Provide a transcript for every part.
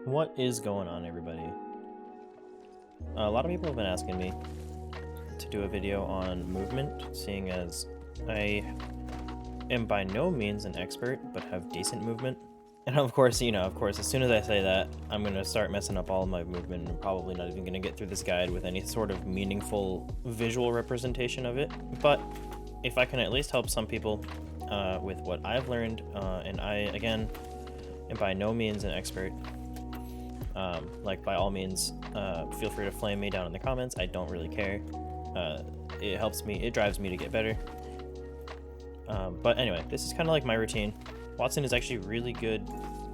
What is going on, everybody? A lot of people have been asking me to do a video on movement, seeing as I am by no means an expert, but have decent movement. And of course, as soon as I say that, I'm going to start messing up all of my movement and probably not even going to get through this guide with any sort of meaningful visual representation of it. But if I can at least help some people with what I've learned, and I, again, am by no means an expert, by all means, feel free to flame me down in the comments. I don't really care. It helps me, it drives me to get better. But anyway, this is kind of like my routine. Watson is actually really good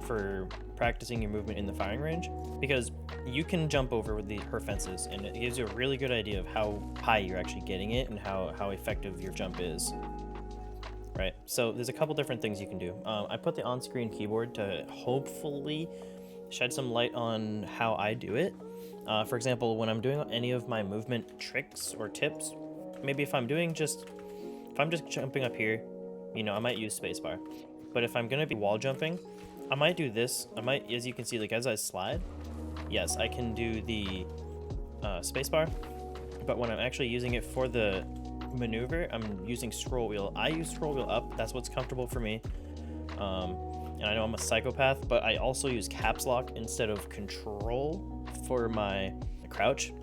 for practicing your movement in the firing range because you can jump over with her fences, and it gives you a really good idea of how high you're actually getting it and how effective your jump is. Right, so there's a couple different things you can do. I put the on-screen keyboard to hopefully shed some light on how I do it. For example, when I'm doing any of my movement tricks or tips, maybe if I'm just jumping up here, I might use spacebar. But if I'm gonna be wall jumping, I might do this. I might, as you can see, like as I slide, yes, I can do the spacebar. But when I'm actually using it for the maneuver, I'm using scroll wheel. I use scroll wheel up. That's what's comfortable for me. And I know I'm a psychopath, but I also use caps lock instead of control for my crouch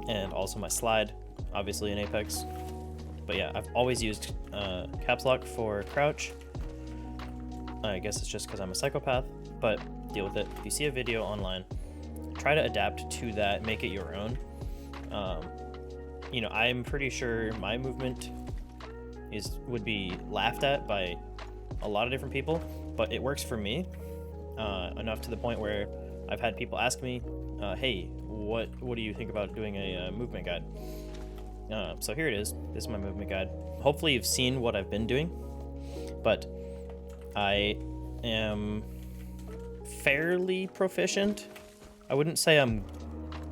and also my slide, obviously in Apex. But yeah, I've always used caps lock for crouch. I guess it's just because I'm a psychopath, but deal with it. If you see a video online, try to adapt to that, make it your own. I'm pretty sure my movement would be laughed at by a lot of different people, but it works for me enough to the point where I've had people ask me, hey, what do you think about doing a movement guide? So here it is. This is my movement guide. Hopefully you've seen what I've been doing, but I am fairly proficient. I wouldn't say I'm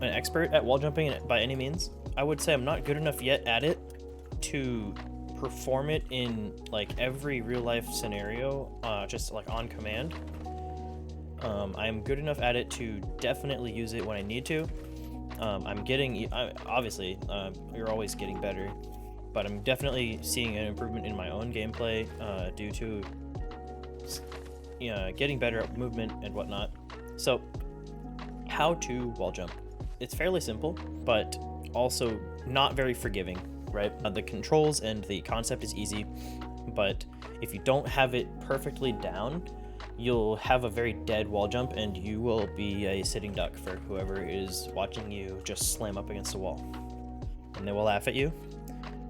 an expert at wall jumping by any means. I would say I'm not good enough yet at it to perform it in like every real life scenario, just like on command. I'm good enough at it to definitely use it when I need to. Obviously, you're always getting better, but I'm definitely seeing an improvement in my own gameplay due to getting better at movement and whatnot. So, how to wall jump? It's fairly simple, but also not very forgiving, right? The controls and the concept is easy, but if you don't have it perfectly down, you'll have a very dead wall jump and you will be a sitting duck for whoever is watching you just slam up against a wall. And they will laugh at you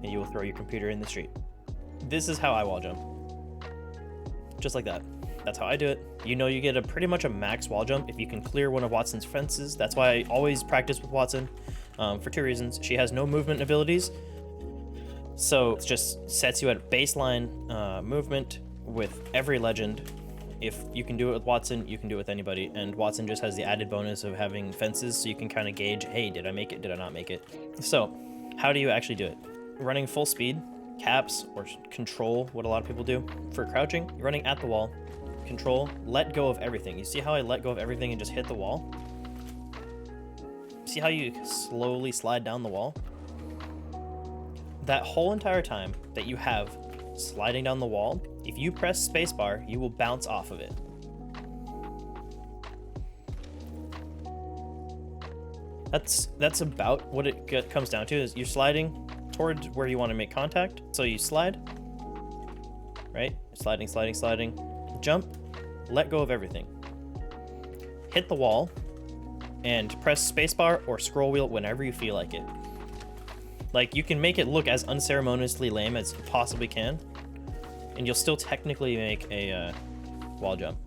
and you will throw your computer in the street. This is how I wall jump. Just like that. That's how I do it. You get pretty much a max wall jump if you can clear one of Watson's fences. That's why I always practice with Watson for two reasons. She has no movement abilities, so it just sets you at baseline movement with every legend. If you can do it with Watson, you can do it with anybody, and Watson just has the added bonus of having fences, so you can kind of gauge, hey, did I make it, did I not make it? So, how do you actually do it? Running full speed, caps, or control, what a lot of people do. For crouching, you're running at the wall, control, let go of everything. You see how I let go of everything and just hit the wall? See how you slowly slide down the wall? That whole entire time that you have sliding down the wall, if you press spacebar, you will bounce off of it. That's about what it comes down to, is you're sliding towards where you want to make contact. So you slide, right? Sliding, jump, let go of everything. Hit the wall and press spacebar or scroll wheel whenever you feel like it. Like, you can make it look as unceremoniously lame as you possibly can, and you'll still technically make a wall jump.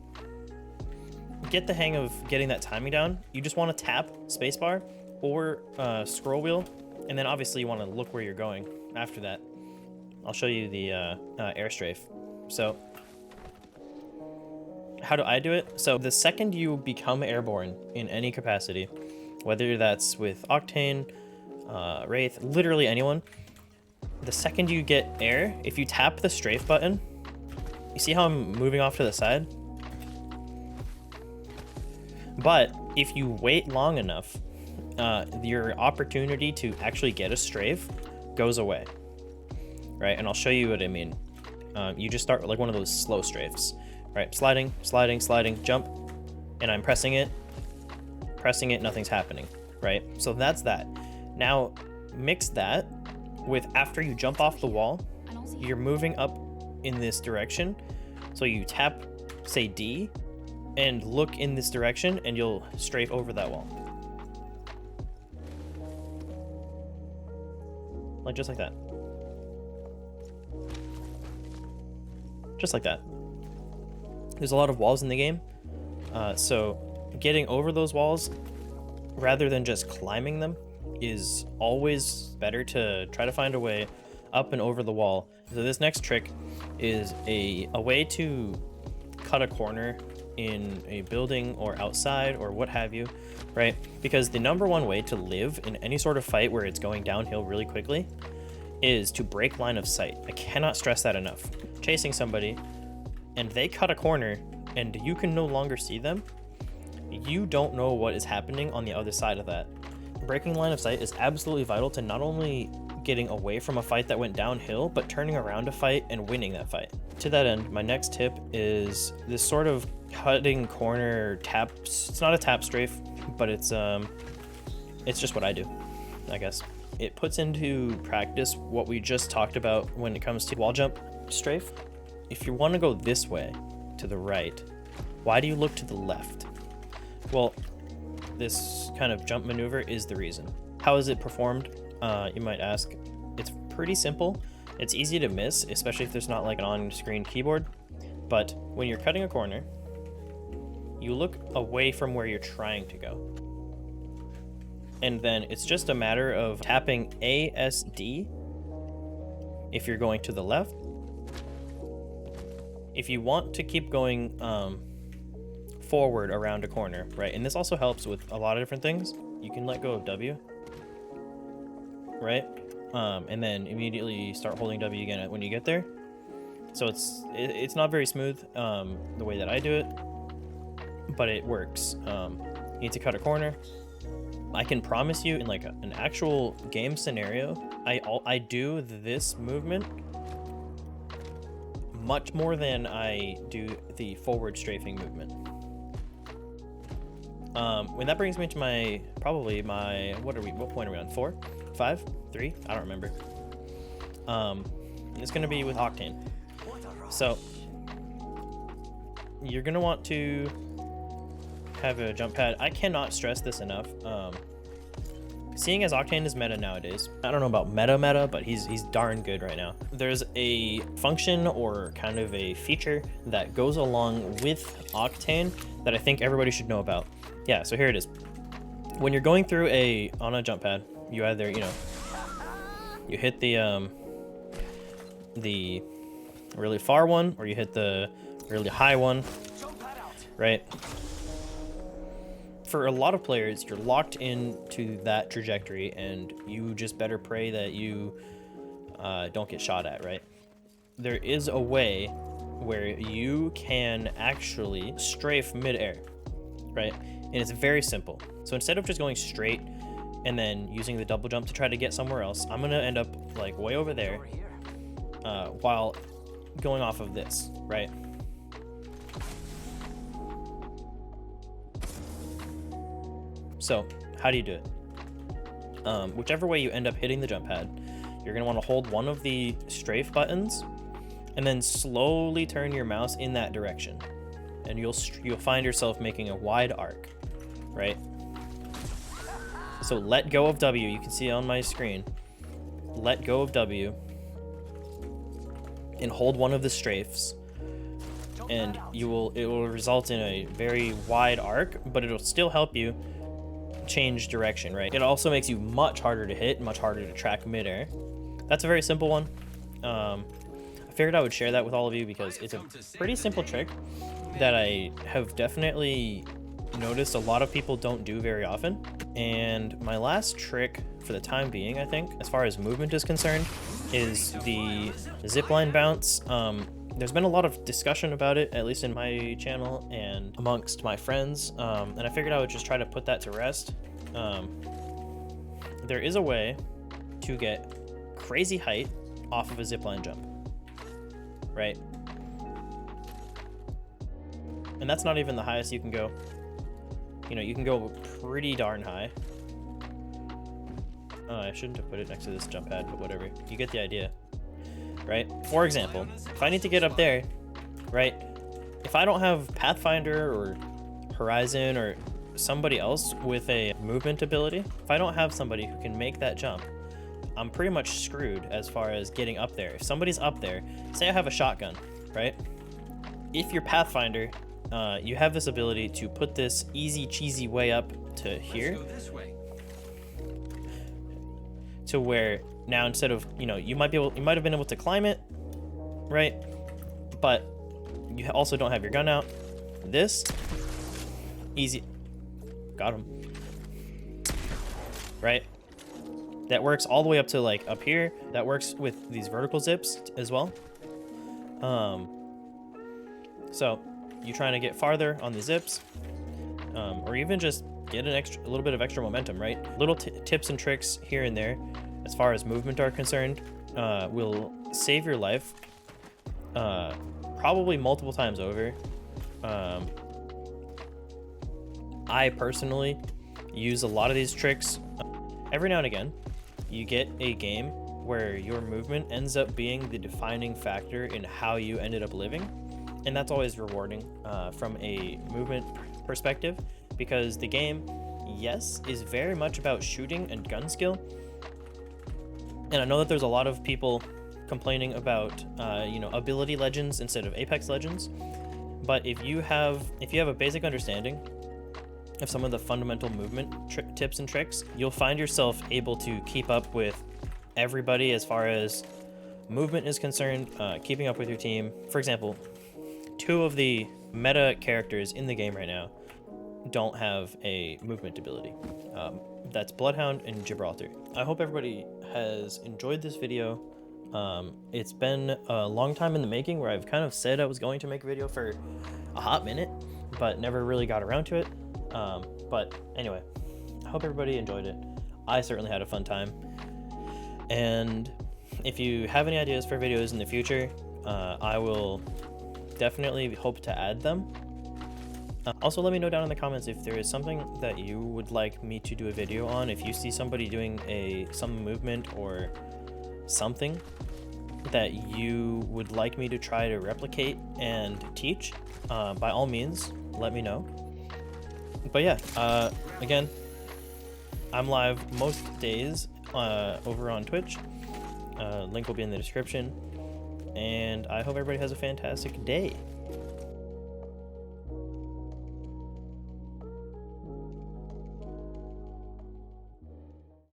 Get the hang of getting that timing down. You just want to tap spacebar or scroll wheel, and then obviously you want to look where you're going after that. I'll show you the air strafe. So, how do I do it? So the second you become airborne in any capacity, whether that's with Octane, Wraith, literally anyone, the second you get air, if you tap the strafe button, you see how I'm moving off to the side? But if you wait long enough, your opportunity to actually get a strafe goes away, right? And I'll show you what I mean. You just start with like one of those slow strafes, right? Sliding, sliding, sliding, jump, and I'm pressing it, nothing's happening, right? So that's that. Now mix that with after you jump off the wall, you're moving up in this direction. So you tap, say D, and look in this direction, and you'll strafe over that wall. Like just like that. Just like that. There's a lot of walls in the game, so getting over those walls rather than just climbing them is always better to try to find a way up and over the wall. So this next trick is a way to cut a corner in a building or outside or what have you, right? Because the number one way to live in any sort of fight where it's going downhill really quickly is to break line of sight. I cannot stress that enough. Chasing somebody and they cut a corner and you can no longer see them, you don't know what is happening on the other side of that. Breaking line of sight is absolutely vital to not only getting away from a fight that went downhill, but turning around a fight and winning that fight. To that end, my next tip is this sort of cutting corner tap. It's not a tap strafe, but it's just what I do, I guess. It puts into practice what we just talked about when it comes to wall jump strafe. If you want to go this way, to the right, why do you look to the left? Well, this kind of jump maneuver is the reason. How is it performed? You might ask. It's pretty simple. It's easy to miss, especially if there's not like an on-screen keyboard. But when you're cutting a corner, you look away from where you're trying to go. And then it's just a matter of tapping ASD if you're going to the left. If you want to keep going forward around a corner, right? And this also helps with a lot of different things. You can let go of W, right? And then immediately start holding W again when you get there. So it's not very smooth the way that I do it, but it works. You need to cut a corner. I can promise you in like an actual game scenario, I do this movement much more than I do the forward strafing movement. When that brings me to what point are we on? 4? 5? 3? I don't remember. It's gonna be with Octane. So you're gonna want to have a jump pad. I cannot stress this enough. Seeing as Octane is meta nowadays, I don't know about meta, but he's darn good right now. There's a function or kind of a feature that goes along with Octane that I think everybody should know about. Yeah, so here it is. When you're going through on a jump pad, you either, you hit the really far one, or you hit the really high one, right? For a lot of players, you're locked into that trajectory, and you just better pray that you don't get shot at, right? There is a way where you can actually strafe midair, right? And it's very simple. So instead of just going straight and then using the double jump to try to get somewhere else, I'm gonna end up like way over there while going off of this, right? So how do you do it? Whichever way you end up hitting the jump pad, you're gonna want to hold one of the strafe buttons and then slowly turn your mouse in that direction, and you'll find yourself making a wide arc, right? So let go of W. You can see on my screen. Let go of W and hold one of the strafes, and it will result in a very wide arc, but it'll still help you change direction, right? It also makes you much harder to hit, much harder to track midair. That's a very simple one. I figured I would share that with all of you because it's a pretty simple trick that I have definitely noticed a lot of people don't do very often. And my last trick for the time being, I think, as far as movement is concerned, is the Zipline Bounce. There's been a lot of discussion about it, at least in my channel and amongst my friends, and I figured I would just try to put that to rest. There is a way to get crazy height off of a zipline jump, right? And that's not even the highest you can go. You know, you can go pretty darn high. I shouldn't have put it next to this jump pad, but whatever. You get the idea, right? For example, if I need to get up there, right? If I don't have Pathfinder or Horizon or somebody else with a movement ability, if I don't have somebody who can make that jump, I'm pretty much screwed as far as getting up there. If somebody's up there, say I have a shotgun, right? If you're Pathfinder, you have this ability to put this easy cheesy way up to here. Let's go this way. To where now instead of, you know, you might have been able to climb it, right? But you also don't have your gun out. This easy, got him, right? That works all the way up to like up here. That works with these vertical zips as well. So you're trying to get farther on the zips, or even just get a little bit of extra momentum, right? Little tips and tricks here and there as far as movement are concerned will save your life probably multiple times over. I personally use a lot of these tricks. Every now and again you get a game where your movement ends up being the defining factor in how you ended up living, and that's always rewarding from a movement perspective, because the game, yes, is very much about shooting and gun skill. And I know that there's a lot of people complaining about you know, ability legends instead of Apex Legends, but if you have a basic understanding of some of the fundamental movement tips and tricks, you'll find yourself able to keep up with everybody as far as movement is concerned, keeping up with your team. For example, 2 of the meta characters in the game right now don't have a movement ability. That's Bloodhound and Gibraltar. I hope everybody has enjoyed this video. It's been a long time in the making, where I've kind of said I was going to make a video for a hot minute, but never really got around to it. But anyway, I hope everybody enjoyed it. I certainly had a fun time. And if you have any ideas for videos in the future, I will definitely hope to add them. Also, let me know down in the comments if there is something that you would like me to do a video on. If you see somebody doing some movement or something that you would like me to try to replicate and teach, by all means, let me know. But yeah, again, I'm live most days over on Twitch. Link will be in the description. And I hope everybody has a fantastic day.